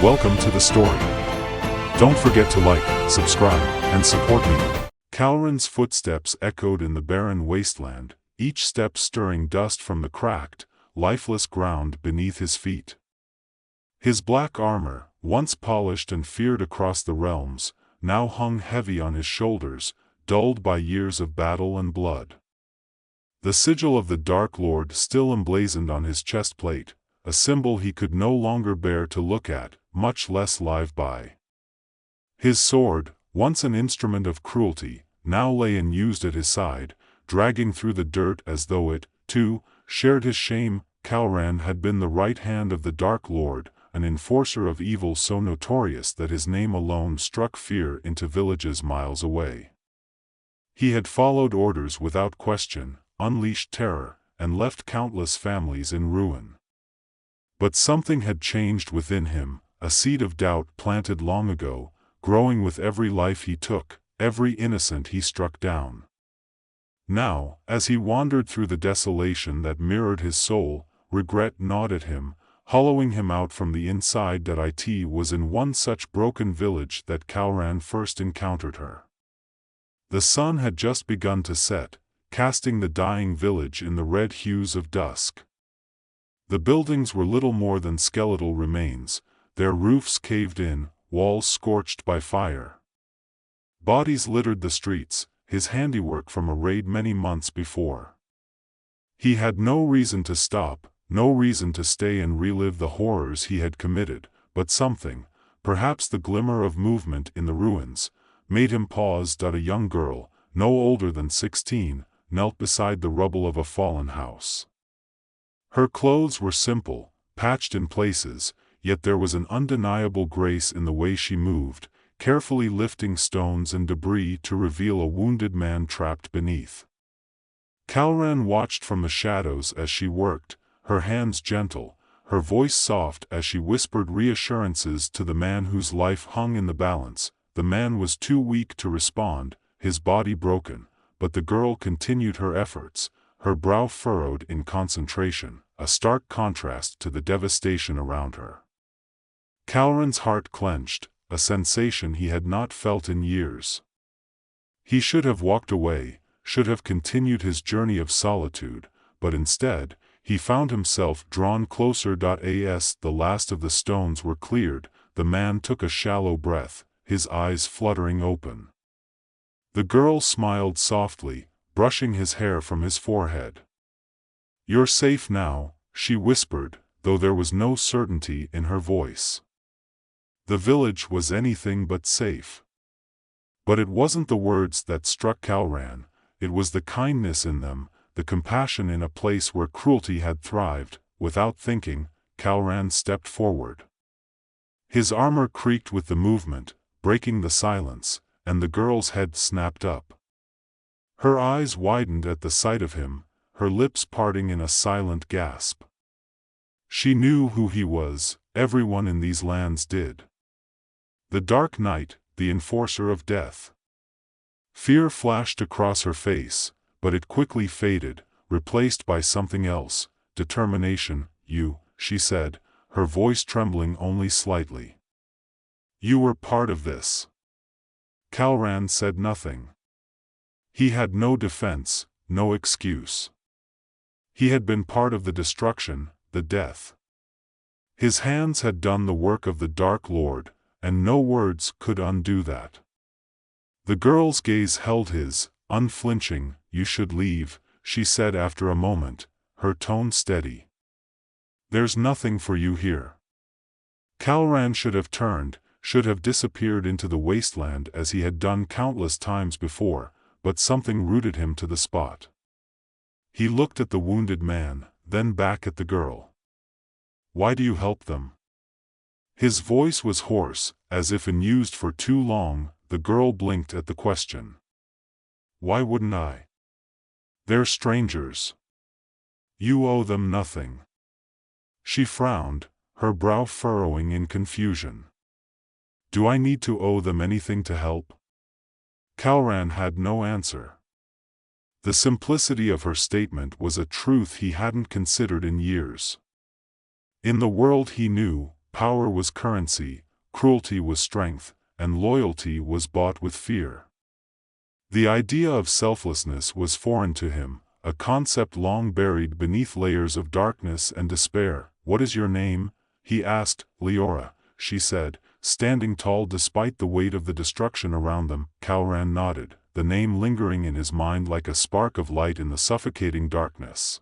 Welcome to the story. Don't forget to like, subscribe, and support me. Calran's footsteps echoed in the barren wasteland, each step stirring dust from the cracked, lifeless ground beneath his feet. His black armor, once polished and feared across the realms, now hung heavy on his shoulders, dulled by years of battle and blood. The sigil of the Dark Lord still emblazoned on his chest plate, a symbol he could no longer bear to look at, much less live by. His sword, once an instrument of cruelty, now lay unused at his side, dragging through the dirt as though it, too, shared his shame. Calran had been the right hand of the Dark Lord, an enforcer of evil so notorious that his name alone struck fear into villages miles away. He had followed orders without question, unleashed terror, and left countless families in ruin. But something had changed within him, a seed of doubt planted long ago, growing with every life he took, every innocent he struck down. Now, as he wandered through the desolation that mirrored his soul, regret gnawed at him, hollowing him out from the inside. It was in one such broken village that Calran first encountered her. The sun had just begun to set, casting the dying village in the red hues of dusk. The buildings were little more than skeletal remains, their roofs caved in, walls scorched by fire. Bodies littered the streets, his handiwork from a raid many months before. He had no reason to stop, no reason to stay and relive the horrors he had committed, but something, perhaps the glimmer of movement in the ruins, made him pause. A young girl, no older than 16, knelt beside the rubble of a fallen house. Her clothes were simple, patched in places, yet there was an undeniable grace in the way she moved, carefully lifting stones and debris to reveal a wounded man trapped beneath. Calran watched from the shadows as she worked, her hands gentle, her voice soft as she whispered reassurances to the man whose life hung in the balance. The man was too weak to respond, his body broken, but the girl continued her efforts, her brow furrowed in concentration, a stark contrast to the devastation around her. Calran's heart clenched, a sensation he had not felt in years. He should have walked away, should have continued his journey of solitude, but instead, he found himself drawn closer. As the last of the stones were cleared, the man took a shallow breath, his eyes fluttering open. The girl smiled softly, brushing his hair from his forehead. "You're safe now," she whispered, though there was no certainty in her voice. The village was anything but safe. But it wasn't the words that struck Calran, it was the kindness in them, the compassion in a place where cruelty had thrived. Without thinking, Calran stepped forward. His armor creaked with the movement, breaking the silence, and the girl's head snapped up. Her eyes widened at the sight of him, her lips parting in a silent gasp. She knew who he was, everyone in these lands did. The Dark Knight, the enforcer of death. Fear flashed across her face, but it quickly faded, replaced by something else, determination. "You," she said, her voice trembling only slightly. "You were part of this." Calran said nothing. He had no defense, no excuse. He had been part of the destruction, the death. His hands had done the work of the Dark Lord, and no words could undo that. The girl's gaze held his, unflinching. "You should leave," she said after a moment, her tone steady. "There's nothing for you here." Calran should have turned, should have disappeared into the wasteland as he had done countless times before, but something rooted him to the spot. He looked at the wounded man, then back at the girl. "Why do you help them?" His voice was hoarse, as if unused for too long. The girl blinked at the question. "Why wouldn't I? They're strangers. You owe them nothing." She frowned, her brow furrowing in confusion. "Do I need to owe them anything to help?" Calran had no answer. The simplicity of her statement was a truth he hadn't considered in years. In the world he knew, Power was currency, cruelty was strength, and loyalty was bought with fear. The idea of selflessness was foreign to him, a concept long buried beneath layers of darkness and despair. "What is your name?" he asked. "Leora," she said, standing tall despite the weight of the destruction around them. Calran nodded, the name lingering in his mind like a spark of light in the suffocating darkness.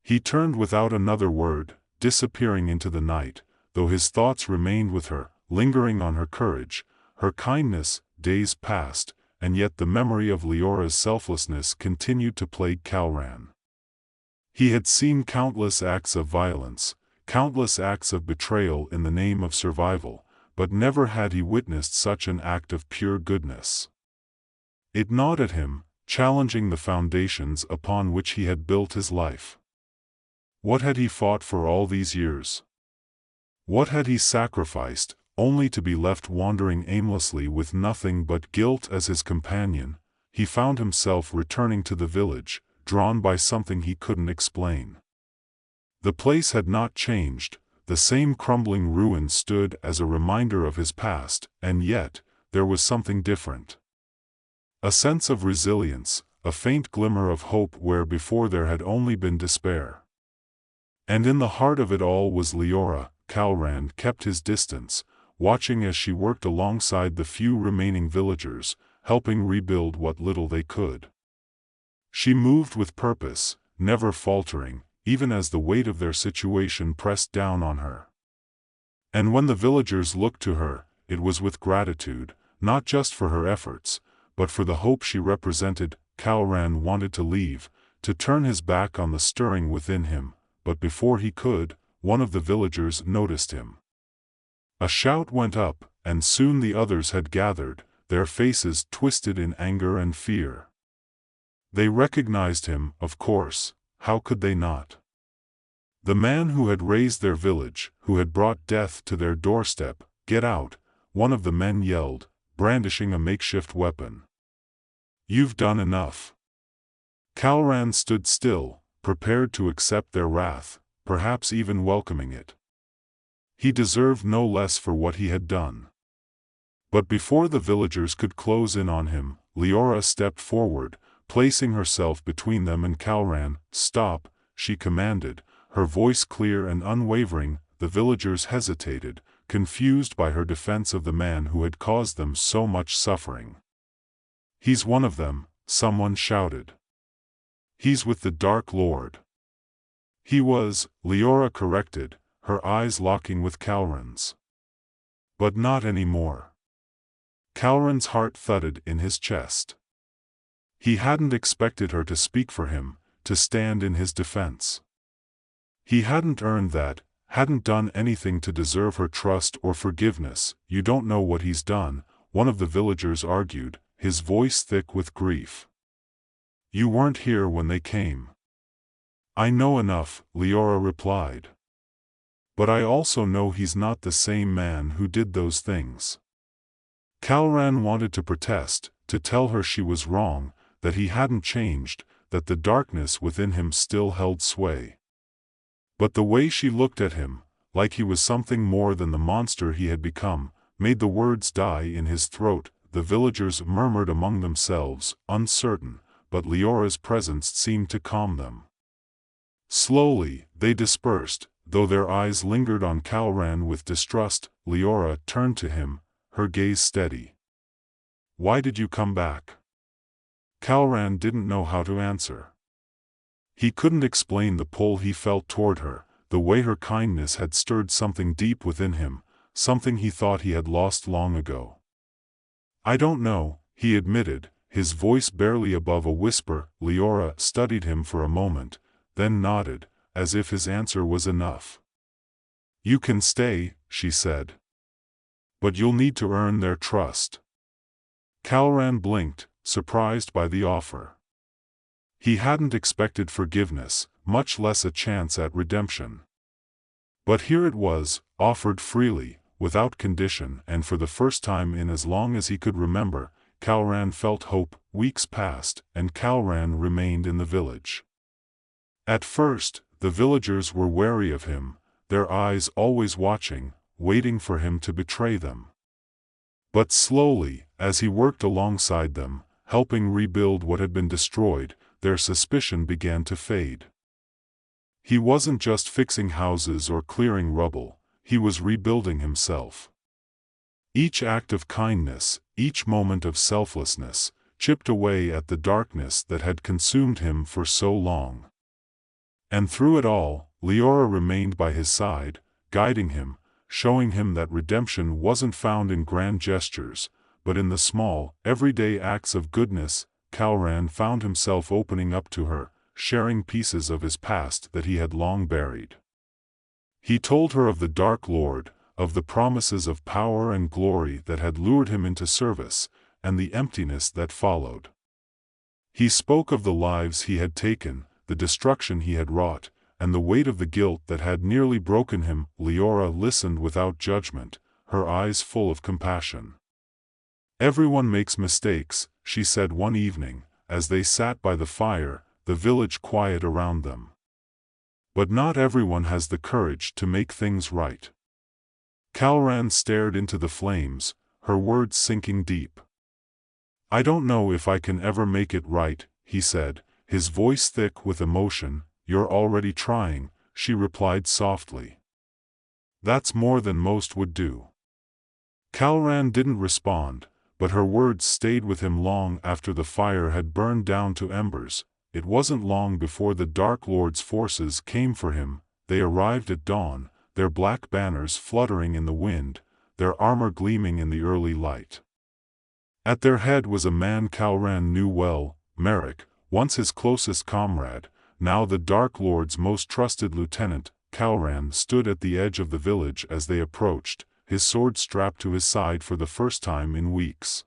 He turned without another word, disappearing into the night, though his thoughts remained with her, lingering on her courage, her kindness. Days passed, and yet the memory of Leora's selflessness continued to plague Calran. He had seen countless acts of violence, countless acts of betrayal in the name of survival, but never had he witnessed such an act of pure goodness. It gnawed at him, challenging the foundations upon which he had built his life. What had he fought for all these years? What had he sacrificed, only to be left wandering aimlessly with nothing but guilt as his companion? He found himself returning to the village, drawn by something he couldn't explain. The place had not changed, the same crumbling ruins stood as a reminder of his past, and yet, there was something different. A sense of resilience, a faint glimmer of hope where before there had only been despair. And in the heart of it all was Leora. Calran kept his distance, watching as she worked alongside the few remaining villagers, helping rebuild what little they could. She moved with purpose, never faltering, even as the weight of their situation pressed down on her. And when the villagers looked to her, it was with gratitude, not just for her efforts, but for the hope she represented. Calran wanted to leave, to turn his back on the stirring within him, but before he could, one of the villagers noticed him. A shout went up, and soon the others had gathered, their faces twisted in anger and fear. They recognized him, of course, how could they not? The man who had raised their village, who had brought death to their doorstep. "Get out," one of the men yelled, brandishing a makeshift weapon. "You've done enough." Calran stood still, prepared to accept their wrath, perhaps even welcoming it. He deserved no less for what he had done. But before the villagers could close in on him, Leora stepped forward, placing herself between them and Calran. "Stop," she commanded, her voice clear and unwavering. The villagers hesitated, confused by her defense of the man who had caused them so much suffering. "He's one of them," someone shouted. "He's with the Dark Lord." "He was," Leora corrected, her eyes locking with Calran's. "But not anymore." Calran's heart thudded in his chest. He hadn't expected her to speak for him, to stand in his defense. He hadn't earned that, hadn't done anything to deserve her trust or forgiveness. "You don't know what he's done," one of the villagers argued, his voice thick with grief. "You weren't here when they came." "I know enough," Leora replied. "But I also know he's not the same man who did those things." Calran wanted to protest, to tell her she was wrong, that he hadn't changed, that the darkness within him still held sway. But the way she looked at him, like he was something more than the monster he had become, made the words die in his throat. The villagers murmured among themselves, uncertain, but Leora's presence seemed to calm them. Slowly, they dispersed, though their eyes lingered on Calran with distrust. Leora turned to him, her gaze steady. "Why did you come back?" Calran didn't know how to answer. He couldn't explain the pull he felt toward her, the way her kindness had stirred something deep within him, something he thought he had lost long ago. "I don't know," he admitted, his voice barely above a whisper. Leora studied him for a moment, then nodded, as if his answer was enough. "You can stay," she said. "But you'll need to earn their trust." Calran blinked, surprised by the offer. He hadn't expected forgiveness, much less a chance at redemption. But here it was, offered freely, without condition, and for the first time in as long as he could remember, Calran felt hope. Weeks passed, and Calran remained in the village. At first, the villagers were wary of him, their eyes always watching, waiting for him to betray them. But slowly, as he worked alongside them, helping rebuild what had been destroyed, their suspicion began to fade. He wasn't just fixing houses or clearing rubble, he was rebuilding himself. Each act of kindness, each moment of selflessness, chipped away at the darkness that had consumed him for so long. And through it all, Leora remained by his side, guiding him, showing him that redemption wasn't found in grand gestures, but in the small, everyday acts of goodness. Calran found himself opening up to her, sharing pieces of his past that he had long buried. He told her of the Dark Lord, of the promises of power and glory that had lured him into service, and the emptiness that followed. He spoke of the lives he had taken, the destruction he had wrought, and the weight of the guilt that had nearly broken him. Leora listened without judgment, her eyes full of compassion. "Everyone makes mistakes," she said one evening, as they sat by the fire, the village quiet around them. "But not everyone has the courage to make things right." Calran stared into the flames, her words sinking deep. "I don't know if I can ever make it right," he said, his voice thick with emotion. "You're already trying," she replied softly. "That's more than most would do." Calran didn't respond, but her words stayed with him long after the fire had burned down to embers. It wasn't long before the Dark Lord's forces came for him. They arrived at dawn, their black banners fluttering in the wind, their armor gleaming in the early light. At their head was a man Calran knew well, Merrick, once his closest comrade, now the Dark Lord's most trusted lieutenant. Calran stood at the edge of the village as they approached, his sword strapped to his side for the first time in weeks.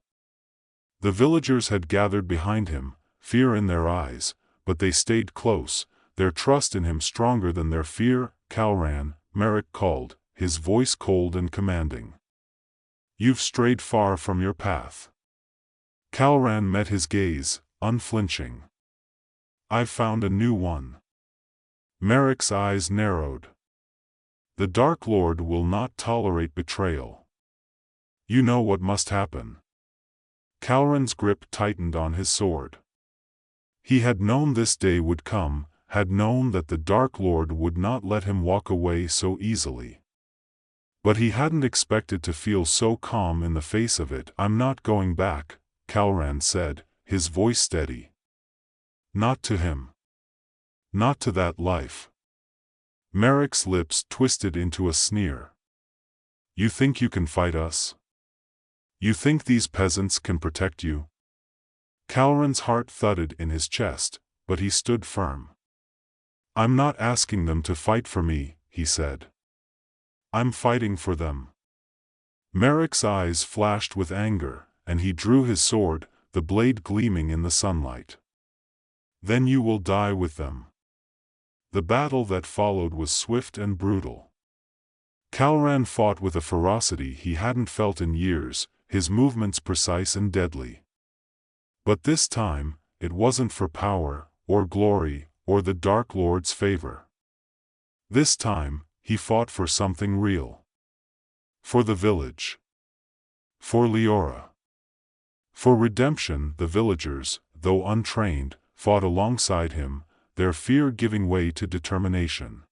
The villagers had gathered behind him, fear in their eyes, but they stayed close, their trust in him stronger than their fear. "Calran," Merrick called, his voice cold and commanding. "You've strayed far from your path." Calran met his gaze, unflinching. "I've found a new one." Merrick's eyes narrowed. "The Dark Lord will not tolerate betrayal. You know what must happen." Calran's grip tightened on his sword. He had known this day would come, had known that the Dark Lord would not let him walk away so easily. But he hadn't expected to feel so calm in the face of it. "I'm not going back," Calran said, his voice steady. "Not to him. Not to that life." Merrick's lips twisted into a sneer. "You think you can fight us? You think these peasants can protect you?" Calran's heart thudded in his chest, but he stood firm. "I'm not asking them to fight for me," he said. "I'm fighting for them." Merrick's eyes flashed with anger, and he drew his sword, the blade gleaming in the sunlight. "Then you will die with them." The battle that followed was swift and brutal. Calran fought with a ferocity he hadn't felt in years, his movements precise and deadly. But this time, it wasn't for power, or glory, or the Dark Lord's favor. This time, he fought for something real. For the village. For Leora. For redemption. The villagers, though untrained, fought alongside him, their fear giving way to determination.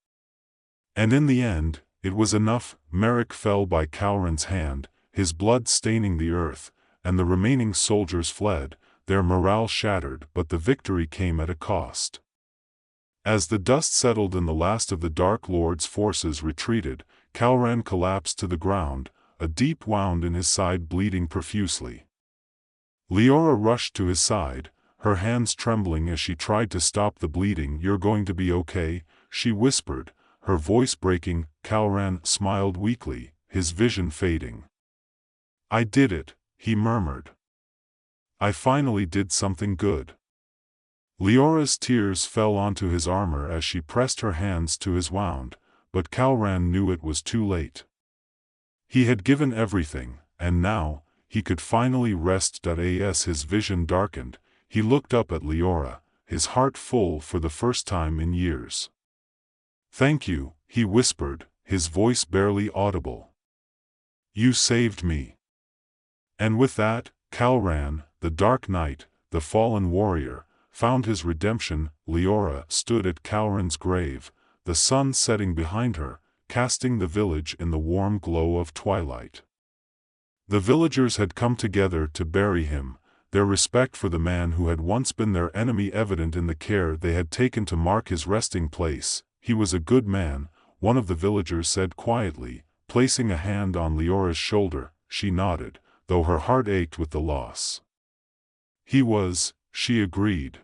And in the end, it was enough. Merrick fell by Calran's hand, his blood staining the earth, and the remaining soldiers fled, their morale shattered. But the victory came at a cost. As the dust settled and the last of the Dark Lord's forces retreated, Calran collapsed to the ground, a deep wound in his side bleeding profusely. Leora rushed to his side, her hands trembling as she tried to stop the bleeding. "You're going to be okay," she whispered, her voice breaking. Calran smiled weakly, his vision fading. "I did it," he murmured. "I finally did something good." Leora's tears fell onto his armor as she pressed her hands to his wound, but Calran knew it was too late. He had given everything, and now, he could finally rest. As his vision darkened, he looked up at Leora, his heart full for the first time in years. "Thank you," he whispered, his voice barely audible. "You saved me." And with that, Calran, the Dark Knight, the fallen warrior, found his redemption. Leora stood at Calran's grave, the sun setting behind her, casting the village in the warm glow of twilight. The villagers had come together to bury him, their respect for the man who had once been their enemy evident in the care they had taken to mark his resting place. "He was a good man," one of the villagers said quietly, placing a hand on Leora's shoulder. She nodded, though her heart ached with the loss. "He was," she agreed.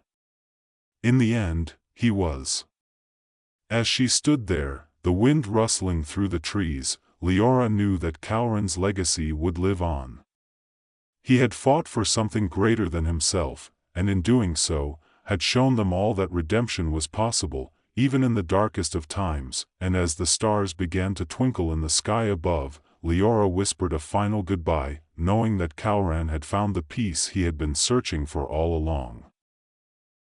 "In the end, he was." As she stood there, the wind rustling through the trees, Leora knew that Calran's legacy would live on. He had fought for something greater than himself, and in doing so, had shown them all that redemption was possible, even in the darkest of times. And as the stars began to twinkle in the sky above, Leora whispered a final goodbye, knowing that Calran had found the peace he had been searching for all along.